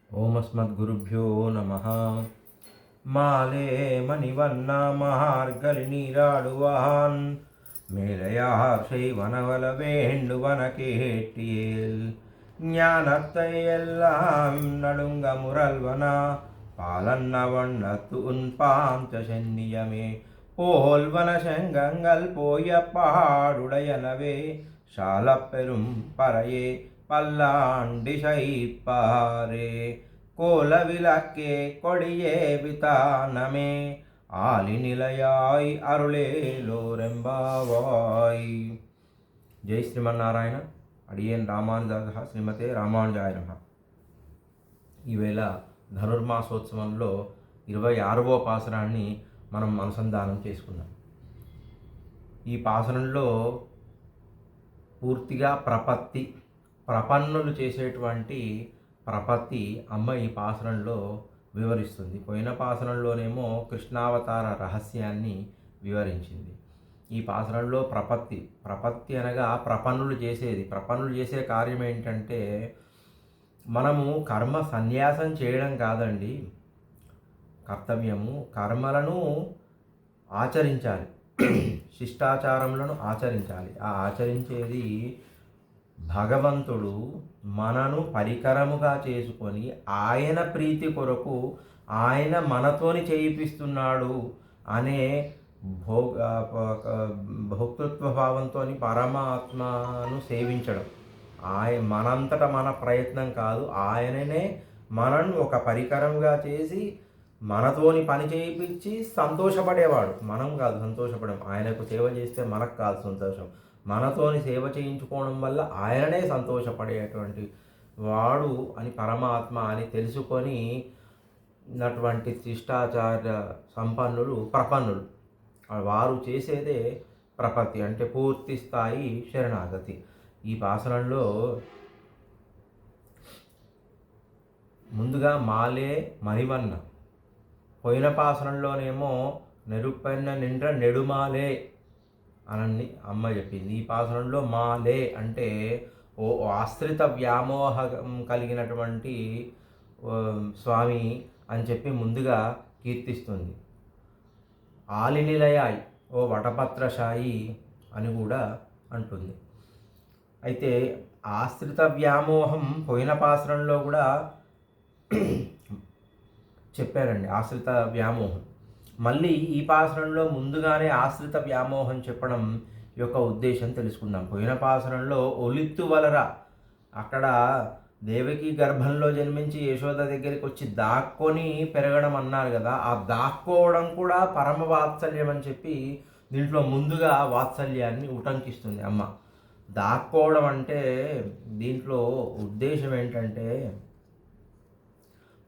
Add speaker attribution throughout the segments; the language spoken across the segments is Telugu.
Speaker 1: ఓమస్మద్గురుభ్యో నమః. మాలే మణివన్న మహార్గలి நீராடுவான் மேலையார் செய்வனவல வேண்டுவன கேட்டியேல் ஞானத்தை எல்லாம் நடுங்க முரல்வன பாலன்ன வண்ணத்து உன்பாம் சென்னியமே போல்வன செங்கங்கள் போய பாடுடையனவே சாலப்பெரும் பறையே பல்லாண்டி சைப்பாரே கோல விளக்கே கொடியே விதானமே ஆலி నిలయాయ్ అరుళేలోరెంబావాయ్. జై శ్రీమన్నారాయణ. అడియేన్ రామానుజాయ శ్రీమతే రామానుజాయ నమః. ఈవేళ ధనుర్మాసోత్సవంలో 26వ పాసరాన్ని మనం అనుసంధానం చేసుకున్నాం. ఈ పాసరంలో పూర్తిగా ప్రపన్నులు చేసేటువంటి ప్రపత్తి అమ్మ ఈ పాసరంలో వివరిస్తుంది. పోయిన పాసరంలోనేమో కృష్ణావతార రహస్యాన్ని వివరించింది. ఈ పాసరంలో ప్రపత్తి అనగా ప్రపన్నులు చేసే కార్యం ఏంటంటే మనము కర్మ సన్యాసం చేయడం కాదండి కర్తవ్యము, కర్మలను ఆచరించాలి, శిష్టాచారములను ఆచరించాలి. ఆ ఆచరించేది భగవంతుడు మనను పరికరముగా చేసుకొని ఆయన ప్రీతి కొరకు ఆయన మనతోని చేయిపిస్తున్నాడు అనే భోక్తృత్వ భావంతో పరమాత్మను సేవించడం. మనంతట మన ప్రయత్నం కాదు, ఆయననే మనను ఒక పరికరముగా చేసి మనతోని పని చేయించి సంతోషపడేవాడు. మనం కాదు సంతోషపడం, ఆయనకు సేవ చేస్తే మనకు కాదు సంతోషం, మనతోని సేవ చేయించుకోవడం వల్ల ఆయననే సంతోషపడేటువంటి వాడు అని పరమాత్మ అని తెలుసుకొని ఉన్నటువంటి శిష్టాచార సంపన్నులు ప్రపన్నులు. వారు చేసేదే ప్రపత్తి అంటే పూర్తి స్థాయి శరణాగతి. ఈ పాసనంలో ముందుగా మాలే మణివన్న, పోయిన పాసనంలోనేమో నెరుపెన్న నిండ్ర నెడుమాలే అని అమ్మ చెప్పింది. ఈ పాసనంలో మాలే అంటే ఆశ్రిత వ్యామోహం కలిగినటువంటి స్వామి అని చెప్పి ముందుగా కీర్తిస్తుంది. ఆలి నిలయాయ్, ఓ వటపత్రశాయి అని కూడా అంటుంది. అయితే ఆశ్రిత వ్యామోహం పోయిన పాసరంలో కూడా చెప్పారండి, ఆశ్రిత వ్యామోహం. మళ్ళీ ఈ పాసరంలో ముందుగానే ఆశ్రిత వ్యామోహం చెప్పడం యొక్క ఉద్దేశం తెలుసుకుందాం. పోయిన పాసరంలో ఒలిత్తు వలర, అక్కడ దేవకి గర్భంలో జన్మించి యశోద దగ్గరికి వచ్చి దాక్కొని పెరగడం అన్నారు కదా, ఆ దాక్కోవడం కూడా పరమ వాత్సల్యం అని చెప్పి దీంట్లో ముందుగా వాత్సల్యాన్ని ఉటంకిస్తుంది అమ్మ. దాక్కోవడం అంటే దీంట్లో ఉద్దేశం ఏంటంటే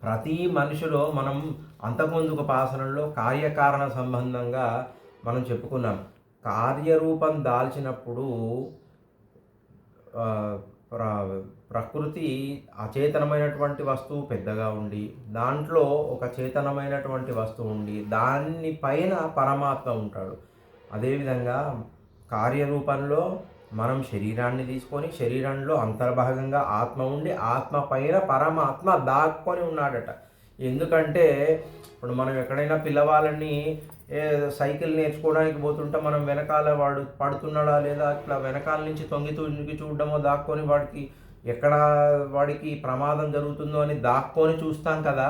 Speaker 1: ప్రతి మనిషిలో మనం అంతకుముందుకు పాసనంలో కార్యకారణ సంబంధంగా మనం చెప్పుకున్నాం. కార్యరూపం దాల్చినప్పుడు ప్రకృతి అచేతనమైనటువంటి వస్తువు పెద్దగా ఉండి దాంట్లో ఒక చేతనమైనటువంటి వస్తువు ఉండి దానిపైన పరమాత్మ ఉంటాడు. అదేవిధంగా కార్యరూపంలో మనం శరీరాన్ని తీసుకొని శరీరంలో అంతర్భాగంగా ఆత్మ ఉండి ఆత్మ పైన పరమాత్మ దాక్కొని ఉన్నాడట. ఎందుకంటే ఇప్పుడు మనం ఎక్కడైనా పిల్లవాళ్ళని సైకిల్ నేర్చుకోవడానికి పోతుంటే మనం వెనకాల వాడు పడుతున్నాడా లేదా ఇట్లా వెనకాల నుంచి తొంగి చూడడమో దాక్కొని వాడికి ప్రమాదం జరుగుతుందో అని దాక్కొని చూస్తాం కదా.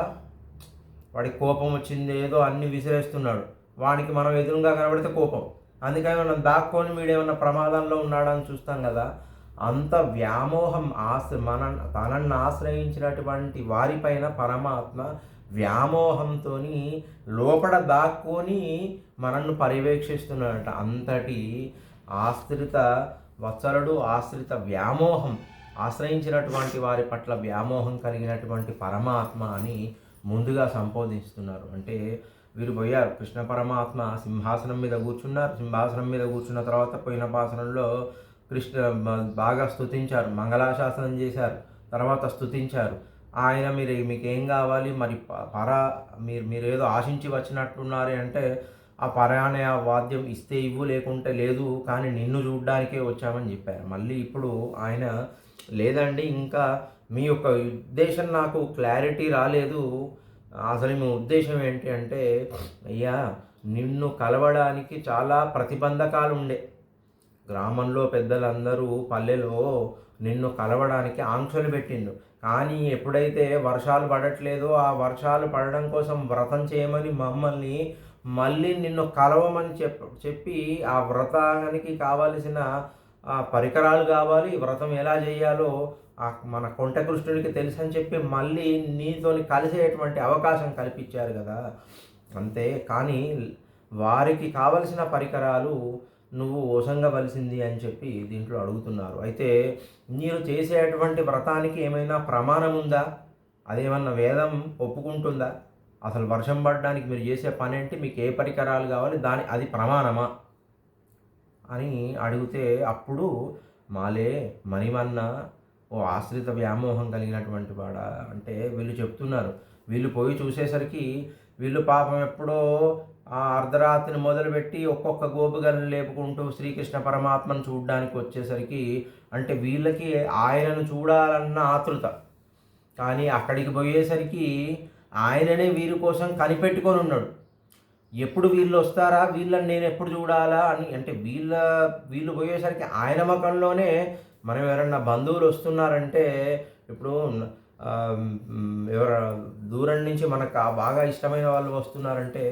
Speaker 1: వాడికి కోపం వచ్చింది, ఏదో అన్ని విసిరేస్తున్నాడు, వాడికి మనం ఎదురుగా కనబడితే కోపం, అందుకని మనం దాక్కొని వీడేమన్నా ప్రమాదంలో ఉన్నాడని చూస్తాం కదా. అంత వ్యామోహం తనನ್ನು ఆశ్రయించినటువంటి వారిపైన పరమాత్మ వ్యామోహంతో లోపల దాక్కొని మనల్ని పర్యవేక్షిస్తున్నాడట. అంతటి ఆశ్రిత వత్సలుడు, ఆశ్రిత వ్యామోహం, ఆశ్రయించినటువంటి వారి పట్ల వ్యామోహం కలిగినటువంటి పరమాత్మ అని ముందుగా సంబోధిస్తున్నారు. అంటే వీరు పోయారు, కృష్ణ పరమాత్మ సింహాసనం మీద కూర్చున్నారు. సింహాసనం మీద కూర్చున్న తర్వాత పోయిన పాసనంలో కృష్ణ బాగా స్తుతించారు, మంగళాశాసనం చేశారు, తర్వాత స్తుతించారు. ఆయన మీకేం కావాలి, మరి మీరు ఏదో ఆశించి వచ్చినట్టున్నారే అంటే ఆ పరానే ఆ వాద్యం ఇస్తే ఇవ్వు లేకుంటే లేదు, కానీ నిన్ను చూడ్డానికే వచ్చామని చెప్పారు. మళ్ళీ ఇప్పుడు ఆయన లేదండి ఇంకా మీ యొక్క ఉద్దేశం నాకు క్లారిటీ రాలేదు. అసలు మీ ఉద్దేశం ఏంటి అంటే, అయ్యా నిన్ను కలవడానికి చాలా ప్రతిబంధకాలు ఉండే. గ్రామంలో పెద్దలందరూ పల్లెలో నిన్ను కలవడానికి ఆంక్షలు పెట్టిండు. కానీ ఎప్పుడైతే వర్షాలు పడట్లేదో ఆ వర్షాలు పడడం కోసం వ్రతం చేయమని మమ్మల్ని మళ్ళీ నిన్ను కలవమని చెప్పి ఆ వ్రతానికి కావలసిన పరికరాలు కావాలి, వ్రతం ఎలా చేయాలో మన కొంటకృష్ణుడికి తెలుసు అని చెప్పి మళ్ళీ నీతోని కలిసేటువంటి అవకాశం కల్పించారు కదా. అంతే కానీ వారికి కావలసిన పరికరాలు నువ్వు వసంగవలసింది అని చెప్పి దీంట్లో అడుగుతున్నారు. అయితే మీరు చేసేటువంటి వ్రతానికి ఏమైనా ప్రమాణం ఉందా? అదేమన్నా వేదం ఒప్పుకుంటుందా? అసలు వర్షం పడడానికి మీరు చేసే పని ఏంటి? మీకు ఏ పరికరాలు కావాలి? అది ప్రమాణమా అని అడిగితే అప్పుడు మాలే మణివన్న ఓ ఆశ్రిత వ్యామోహం కలిగినటువంటి వాడా అంటే వీళ్ళు చెప్తున్నారు. వీళ్ళు పోయి చూసేసరికి వీళ్ళు పాపం ఎప్పుడో ఆ అర్ధరాత్రిని మొదలుపెట్టి ఒక్కొక్క గోపుగలను లేపుకుంటూ శ్రీకృష్ణ పరమాత్మను చూడడానికి వచ్చేసరికి అంటే వీళ్ళకి ఆయనను చూడాలన్న ఆతృత, కానీ అక్కడికి పోయేసరికి ఆయననే వీరి కోసం కనిపెట్టుకొని ఉన్నాడు. ఎప్పుడు వీళ్ళు వస్తారా, వీళ్ళని నేను ఎప్పుడు చూడాలా అని. అంటే వీళ్ళు పోయేసరికి ఆయన ముఖంలోనే మనం ఎవరన్నా బంధువులు వస్తున్నారంటే ఇప్పుడు ఎవరు దూరం నుంచి మనకు బాగా ఇష్టమైన వాళ్ళు వస్తున్నారంటే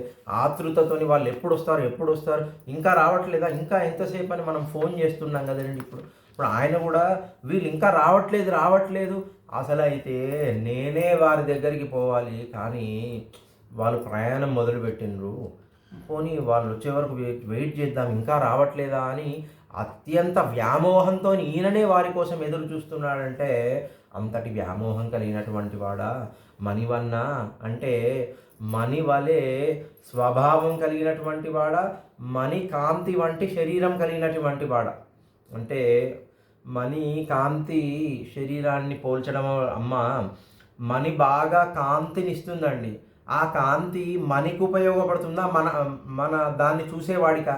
Speaker 1: ఆతృతతోని వాళ్ళు ఎప్పుడు వస్తారు ఇంకా రావట్లేదా, ఇంకా ఎంతసేపు అని మనం ఫోన్ చేస్తున్నాం కదండి. ఇప్పుడు ఆయన కూడా వీళ్ళు ఇంకా రావట్లేదు అసలు అయితే నేనే వారి దగ్గరికి పోవాలి, కానీ వాళ్ళు ప్రయాణం మొదలుపెట్టిండ్రు, పోనీ వాళ్ళు వచ్చే వరకు వెయిట్ చేద్దాం, ఇంకా రావట్లేదా అని అత్యంత వ్యామోహంతో ఈయననే వారి కోసం ఎదురు చూస్తున్నాడంటే అంతటి వ్యామోహం కలిగినటువంటి వాడా మణివన్న అంటే మణి వలె స్వభావం కలిగినటువంటి వాడా, మణి కాంతి వంటి శరీరం కలిగినటువంటి వాడా. అంటే మణి కాంతి శరీరాన్ని పోల్చడం అమ్మ, మణి బాగా కాంతిని ఇస్తుందండి. ఆ కాంతి మణికి ఉపయోగపడుతుందా, మన దాన్ని చూసేవాడికా?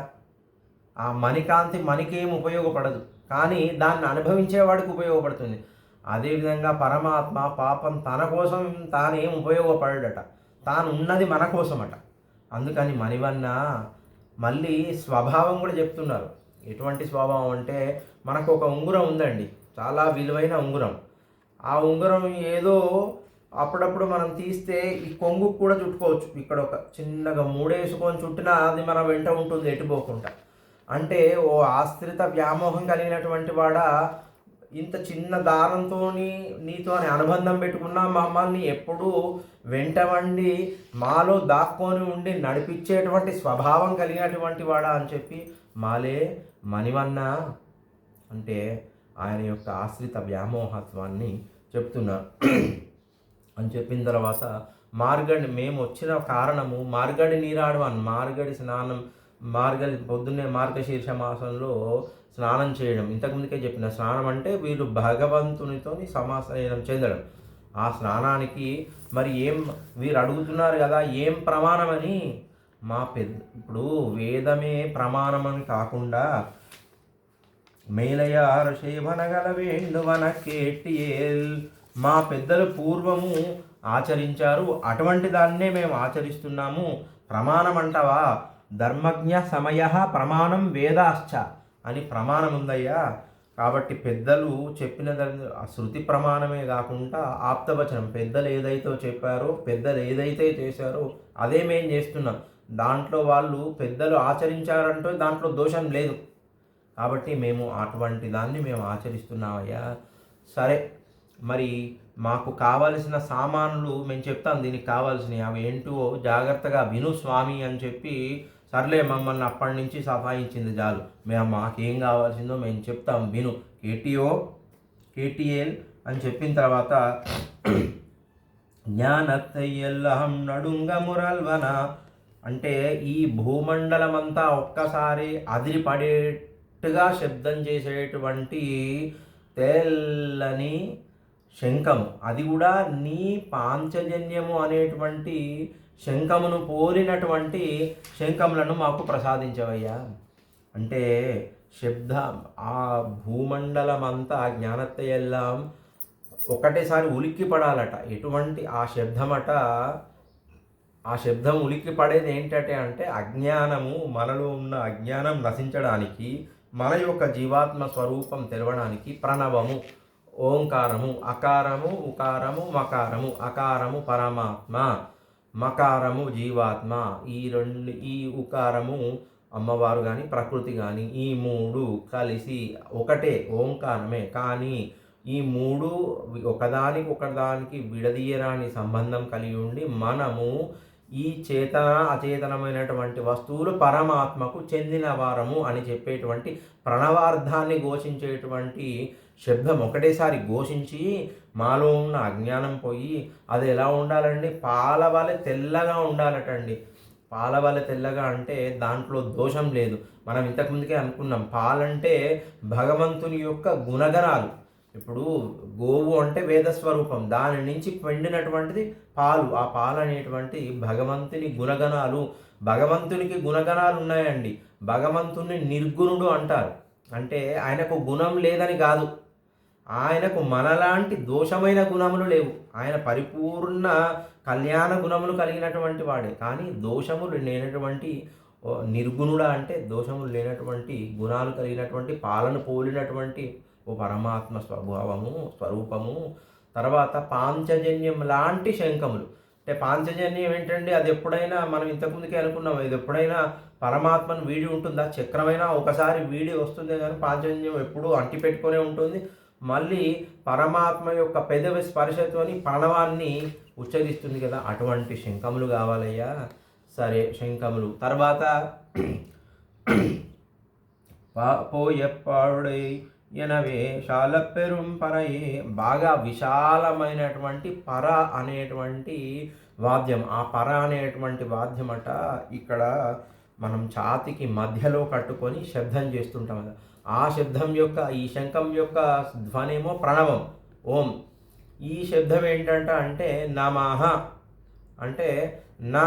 Speaker 1: ఆ మణికాంతి మనకేం ఉపయోగపడదు, కానీ దాన్ని అనుభవించేవాడికి ఉపయోగపడుతుంది. అదేవిధంగా పరమాత్మ పాపం తన కోసం తానేం ఉపయోగపడట, తాను ఉన్నది మన కోసమట. అందుకని మణివన్న మళ్ళీ స్వభావం కూడా చెప్తున్నారు. ఎటువంటి స్వభావం అంటే మనకు ఒక ఉంగరం ఉందండి, చాలా విలువైన ఉంగరం. ఆ ఉంగరం ఏదో అప్పుడప్పుడు మనం తీస్తే ఈ కొంగుకు కూడా చుట్టుకోవచ్చు. ఇక్కడ ఒక చిన్నగా మూడేసుకొని చుట్టినా అది మన వెంట ఉంటుంది ఎటుపోకుండా. అంటే ఓ ఆశ్రిత వ్యామోహం కలిగినటువంటి వాడా, ఇంత చిన్న దారంతో నీతో అనుబంధం పెట్టుకున్న మమ్మల్ని ఎప్పుడూ వెంటవండి మాలో దాక్కొని ఉండి నడిపించేటువంటి స్వభావం కలిగినటువంటి వాడా అని చెప్పి మాలే మణివన్న అంటే ఆయన యొక్క ఆశ్రిత వ్యామోహత్వాన్ని చెప్తున్నారు. అని చెప్పిన తర్వాత మేము వచ్చిన కారణము మార్గడి నీరాడవన్, మార్గడి స్నానం, పొద్దున్నే మార్గశీర్ష మాసంలో స్నానం చేయడం. ఇంతకుముందుకే చెప్పిన స్నానం అంటే వీళ్ళు భగవంతునితో సమాశ్రయం చెందడం. ఆ స్నానానికి మరి వీరు అడుగుతున్నారు కదా ఏం ప్రమాణమని. ఇప్పుడు వేదమే ప్రమాణమని కాకుండా మేలయారు సేవనగల వేండువన కేటియేల్ మా పెద్దలు పూర్వము ఆచరించారు, అటువంటి దాన్నే మేము ఆచరిస్తున్నాము. ప్రమాణం అంటావా? ధర్మజ్ఞ సమయ ప్రమాణం వేదాశ్చ అని ప్రమాణం ఉందయ్యా. కాబట్టి పెద్దలు చెప్పిన శృతి ప్రమాణమే కాకుండా ఆప్తవచనం, పెద్దలు ఏదైతే చెప్పారో, పెద్దలు ఏదైతే చేశారో అదే మేము చేస్తున్నాం. దాంట్లో వాళ్ళు పెద్దలు ఆచరించారంటే దాంట్లో దోషం లేదు. కాబట్టి మేము అటువంటి దాన్ని మేము ఆచరిస్తున్నామయ్యా. సరే, మరి మాకు కావలసిన సామాన్లు మేము చెప్తాం, దీనికి కావాల్సినవి అవి ఏంటో జాగ్రత్తగా విను స్వామి అని చెప్పి, సర్లే మమ్మల్ని అప్పటి నుంచి సఫాయించింది చాలు, మాకేం కావాల్సిందో మేము చెప్తాం విను కేటిఎల్ అని చెప్పిన తర్వాత జ్ఞానత్తయ్యల్లహం నడుంగ మురల్వన అంటే ఈ భూమండలమంతా ఒక్కసారి అదిరిపడేట్టుగా శబ్దం చేసేటువంటి తెల్లని శంఖము, అది కూడా నీ పాంచజన్యము అనేటువంటి శంఖమును పోలినటువంటి శంఖములను మాకు ప్రసాదించవయ్యా. అంటే శబ్ద ఆ భూమండలం అంతా జ్ఞానత్తయ్యల్లాం ఒకటేసారి ఉలిక్కి పడాలట. ఎటువంటి ఆ శబ్దమట, ఆ శబ్దం ఉలిక్కి పడేది ఏంటంటే అంటే అజ్ఞానము, మనలో ఉన్న అజ్ఞానం నశించడానికి, మన యొక్క జీవాత్మ స్వరూపం తెలవడానికి ప్రణవము, ఓంకారము, అకారము, ఉకారము, మకారము. అకారము పరమాత్మ, మకారము జీవాత్మ. ఈ ఉకారము అమ్మవారు కానీ ప్రకృతి కానీ, ఈ మూడు కలిసి ఒకటే ఓంకారమే. కానీ ఈ మూడు ఒకదానికి విడదీయరాని సంబంధం కలిగి ఉండి మనము ఈ చేతన అచేతనమైనటువంటి వస్తువులు పరమాత్మకు చెందిన వారము అని చెప్పేటువంటి ప్రణవార్థాన్ని ఘోషించేటువంటి శబ్దం ఒకటేసారి ఘోషించి మాలో ఉన్న అజ్ఞానం పోయి అది ఎలా ఉండాలండి? పాల వలె తెల్లగా ఉండాలటండి. పాల వలె తెల్లగా అంటే దాంట్లో దోషం లేదు. మనం ఇంతకుముందుకే అనుకున్నాం, పాలంటే భగవంతుని యొక్క గుణగణాలు. ఇప్పుడు గోవు అంటే వేదస్వరూపం, దాని నుంచి పండినటువంటిది పాలు. ఆ పాలు అనేటువంటి భగవంతుని గుణగణాలు. భగవంతునికి గుణగణాలు ఉన్నాయండి. భగవంతుని నిర్గుణుడు అంటారు. అంటే ఆయనకు గుణం లేదని కాదు, ఆయనకు మనలాంటి దోషమైన గుణములు లేవు. ఆయన పరిపూర్ణ కళ్యాణ గుణములు కలిగినటువంటి వాడే. కానీ దోషములు లేనటువంటి నిర్గుణుడా అంటే దోషములు లేనటువంటి గుణాలు కలిగినటువంటి పాలను పోలినటువంటి ఓ పరమాత్మ స్వభావము, స్వరూపము. తర్వాత పాంచజన్యం లాంటి శంఖములు. అంటే పాంచజన్యం ఏంటండి? అది ఎప్పుడైనా మనం ఇంతకుముందుకే అనుకున్నాం, ఇది ఎప్పుడైనా పరమాత్మను వీడి ఉంటుందా? చక్రమైనా ఒకసారి వీడి వస్తుంది, కానీ పాంచజన్యం ఎప్పుడూ అంటిపెట్టుకునే ఉంటుంది. మళ్ళీ పరమాత్మ యొక్క పెదవి స్పర్శతోని ప్రణవాన్ని ఉచ్చరిస్తుంది కదా, అటువంటి శంఖములు కావాలయ్యా. సరే, శంఖములు. తర్వాత పోయెప్పాడుడై ఎనవే శాలపెరుం పరయే, బాగా విశాలమైనటువంటి పర అనేటువంటి వాద్యం. ఆ పర అనేటువంటి వాద్యం అట ఇక్కడ మనం ఛాతికి మధ్యలో కట్టుకొని శబ్దం చేస్తుంటాం కదా, ఆ శబ్దం యొక్క, ఈ శంఖం యొక్క ధ్వనేమో ప్రణవం, ఓం. ఈ శబ్దం ఏంటంట అంటే నమః అంటే నా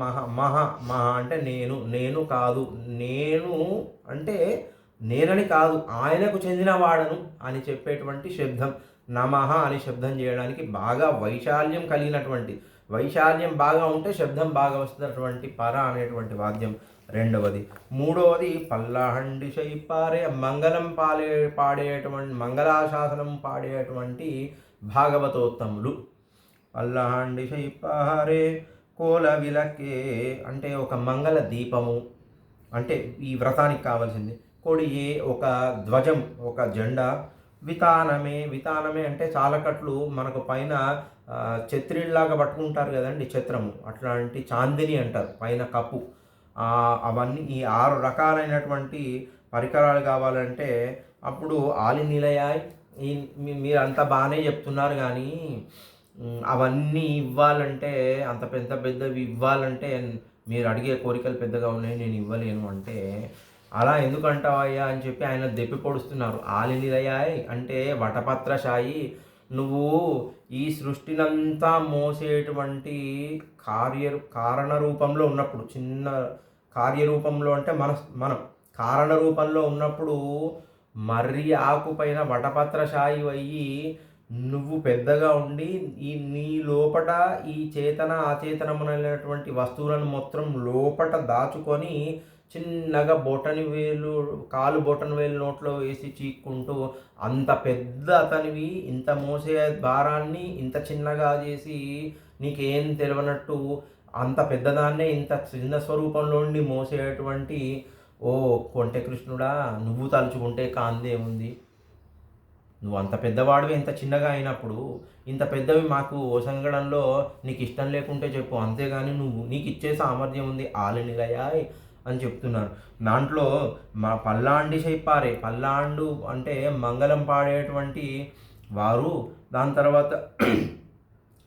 Speaker 1: మహ మహ మహ అంటే నేను, నేను కాదు, నేను అంటే నేనని కాదు, ఆయనకు చెందినవాడను అని చెప్పేటువంటి శబ్దం. నమః అని శబ్దం చేయడానికి బాగా వైశాల్యం కలిగినటువంటి, వైశాల్యం బాగా ఉంటే శబ్దం బాగా వస్తున్నటువంటి పర అనేటువంటి వాద్యం రెండవది. మూడవది పల్లాహండి శైపారే, మంగళం పాడేటువంటి మంగళాశాసనం పాడేటువంటి భాగవతోత్తములు. పల్లాహండి శైపారే కోల విలకే అంటే ఒక మంగళ దీపము, అంటే ఈ వ్రతానికి కావాల్సింది. కొడియే ఒక ధ్వజం, ఒక జెండా. వితానమే, వితానమే అంటే చాలకట్లు మనకు పైన ఛత్రిలాగా పట్టుకుంటారు కదండి, ఛత్రము, అట్లాంటి చాందిని అంటారు పైన కప్పు. అవన్నీ ఈ 6 రకాలైనటువంటి పరికరాలు కావాలంటే అప్పుడు ఆలి నిలయాయ్. మీరంతా బాగానే చెప్తున్నారు, కానీ అవన్నీ ఇవ్వాలంటే, అంత పెద్దవి ఇవ్వాలంటే మీరు అడిగే కోరికలు పెద్దగా ఉన్నాయి, నేను ఇవ్వలేను అంటే, అలా ఎందుకంటావయ్యా అని చెప్పి ఆయన దెప్పి పొడుస్తున్నారు. ఆలి నిలయాయ్ అంటే వటపత్రశాయి, నువ్వు ఈ సృష్టినంతా మోసేటువంటి కారణ రూపంలో ఉన్నప్పుడు, చిన్న కార్యరూపంలో అంటే మనం కారణ రూపంలో ఉన్నప్పుడు మర్రి ఆకుపైన వటపత్రశాయి అయ్యి నువ్వు పెద్దగా ఉండి నీ లోపట ఈ చేతన అచేతనమైనటువంటి వస్తువులను మొత్తం లోపట దాచుకొని చిన్నగా కాలు బొటని వేలు నోట్లో వేసి చీక్కుంటూ అంత పెద్ద అతనివి ఇంత మోసే భారాన్ని ఇంత చిన్నగా చేసి నీకేం తెలియనట్టు అంత పెద్దదాన్నే ఇంత చిన్న స్వరూపంలో ఉండి మోసేటువంటి ఓ కొంటె కృష్ణుడా, నువ్వు తలుచుకుంటే కాందేముంది? నువ్వు అంత పెద్దవాడివి ఇంత చిన్నగా అయినప్పుడు, ఇంత పెద్దవి మాకు ఓసంగడంలో నీకు ఇష్టం లేకుంటే చెప్పు, అంతేగాని నీకు ఇచ్చే సామర్థ్యం ఉంది ఆలి నిలయాయ్ అని చెప్తున్నారు. దాంట్లో మా పల్లాండి చెప్పారే, పల్లాండు అంటే మంగళం పాడేటువంటి వారు. దాని తర్వాత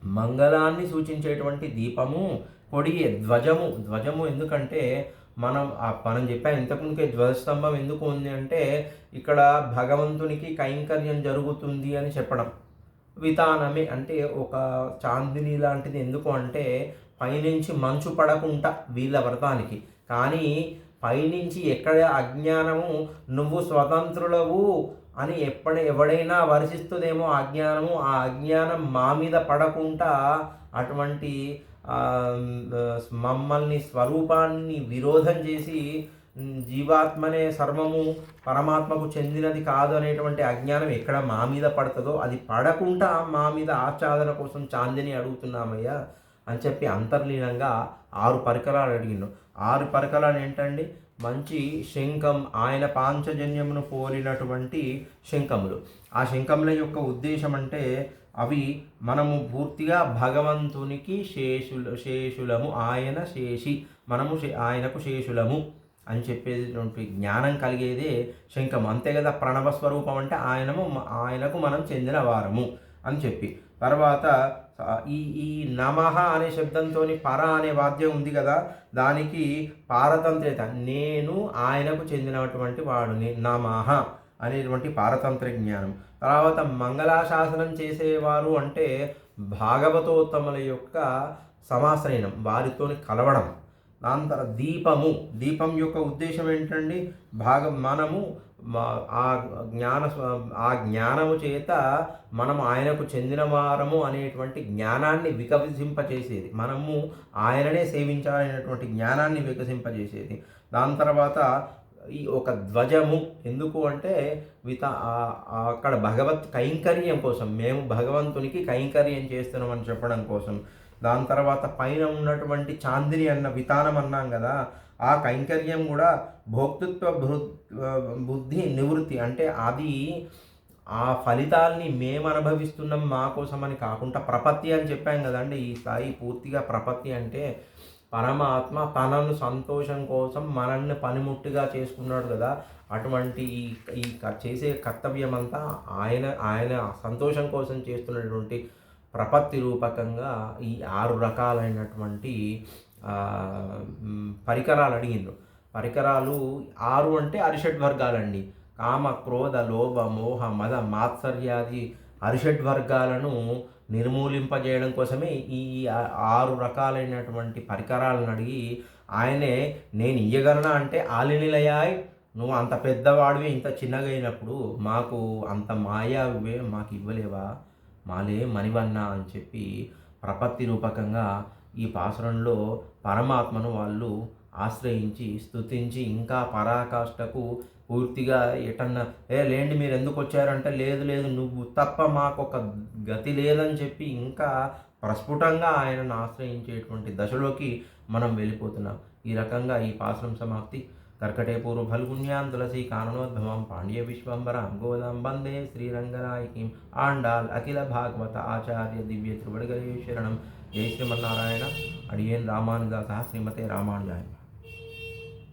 Speaker 1: మంగళాన్ని సూచించేటువంటి దీపము. కొడియే ధ్వజము ఎందుకంటే మనం చెప్పాం ఇంతకుముందుకే, ధ్వజస్తంభం ఎందుకు ఉంది అంటే ఇక్కడ భగవంతునికి కైంకర్యం జరుగుతుంది అని చెప్పడం. వితానమే అంటే ఒక చాందిని లాంటిది. ఎందుకు అంటే పైనుంచి మంచు పడకుండా వీళ్ళ వ్రతానికి. కానీ పైనుంచి ఎక్కడ అజ్ఞానము, నువ్వు స్వతంత్రులవు, అని ఎవడైనా వర్షిస్తుందేమో ఆ అజ్ఞానము. ఆ అజ్ఞానం మా మీద పడకుండా అటువంటి మమ్మల్ని స్వరూపాన్ని విరోధం చేసి జీవాత్మనే సర్వము పరమాత్మకు చెందినది కాదు అనేటువంటి అజ్ఞానం ఎక్కడ మా మీద పడుతుందో అది పడకుండా మా మీద ఆచ్ఛాదన కోసం చాందిని అడుగుతున్నామయ్యా అని చెప్పి అంతర్లీనంగా 6 పరికరాలు అడిగిండు. 6 పరికరాలు ఏంటండి? మంచి శంఖం, ఆయన పాంచజన్యమును పోలినటువంటి శంఖములు. ఆ శంఖముల యొక్క ఉద్దేశం అంటే అవి మనము పూర్తిగా భగవంతునికి శేషులము, ఆయన శేషి, మనము ఆయనకు శేషులము అని చెప్పేటువంటి జ్ఞానం కలిగేదే శంఖం. అంతే కదా, ప్రణవ స్వరూపం అంటే ఆయనకు మనం చెందిన వారము అని చెప్పి. తర్వాత ఈ ఈ నమః అనే శబ్దంతో పర అనే వాద్యం ఉంది కదా, దానికి పారతంత్ర్యత, నేను ఆయనకు చెందినటువంటి వాడుని, నమః అనేటువంటి పారతంత్ర జ్ఞానం. తర్వాత మంగళాశాసనం చేసేవారు అంటే భాగవతోత్తముల యొక్క సమాశ్రయణం, వారితోని కలవడం. దాని తర్వాత దీపం యొక్క ఉద్దేశం ఏంటండి? మనము ఆ జ్ఞానము చేత మనము ఆయనకు చెందిన వారము అనేటువంటి జ్ఞానాన్ని వికసింపచేసేది, మనము ఆయననే సేవించాలనేటువంటి జ్ఞానాన్ని వికసింపజేసేది. దాని తర్వాత ఈ ఒక ధ్వజము, ఎందుకు అంటే అక్కడ భగవత్ కైంకర్యం కోసం, మేము భగవంతునికి కైంకర్యం చేస్తున్నామని చెప్పడం కోసం. దాని తర్వాత పైన ఉన్నటువంటి చాందిని అన్న వితానం అన్నాం కదా, ఆ కైంకర్యం కూడా భోక్తృత్వ బుద్ధి నివృత్తి, అంటే అది ఆ ఫలితాల్ని మేము అనుభవిస్తున్నాం మా కోసమని కాకుండా ప్రపత్తి అని చెప్పాం కదండి. ఈ స్థాయి పూర్తిగా ప్రపత్తి అంటే పరమాత్మ తనను సంతోషం కోసం మనల్ని పనిముట్టుగా చేసుకున్నాడు కదా, అటువంటి ఈ చేసే కర్తవ్యం అంతా ఆయన సంతోషం కోసం చేస్తున్నటువంటి ప్రపత్తి రూపకంగా ఈ 6 రకాలైనటువంటి పరికరాలు అడిగిండ్రు. పరికరాలు 6 అంటే అరిషడ్వర్గాలండి. కామ, క్రోధ, లోభ, మోహ, మద, మాత్సర్యాది అరిషడ్వర్గాలను నిర్మూలింపజేయడం కోసమే ఈ 6 రకాలైనటువంటి పరికరాలను అడిగి ఆయనే నేను ఇయ్యగలనా అంటే ఆలినిలయాయ్, నువ్వు అంత పెద్దవాడివి ఇంత చిన్నగా అయినప్పుడు మాకు అంత మాయావే మాకు ఇవ్వలేవా, మాలే మణివన్న అని చెప్పి ప్రపత్తి రూపకంగా ఈ పాసురంలో పరమాత్మను వాళ్ళు ఆశ్రయించి స్తుతించి ఇంకా పరాకాష్ఠకు పూర్తిగా ఎటన్నా లేండి మీరు ఎందుకు వచ్చారంటే లేదు నువ్వు తప్ప మాకొక గతి లేదని చెప్పి ఇంకా ప్రస్ఫుటంగా ఆయనను ఆశ్రయించేటువంటి దశలోకి మనం వెళ్ళిపోతున్నాం. ఈ రకంగా ఈ పాసురం సమాప్తి. कर्कटे पूर्व फल्गुन्यां तुलसी काननोद्भवं पांड्य विश्वंबरां गोदां वंदे श्रीरंगनायकीं आंडाल अखिल भागवत आचार्य दिव्य त्रिवड़गरे शरणं. जय श्रीमन्नारायण. अडियेन रामानुदासः श्रीमते रामानुजाय.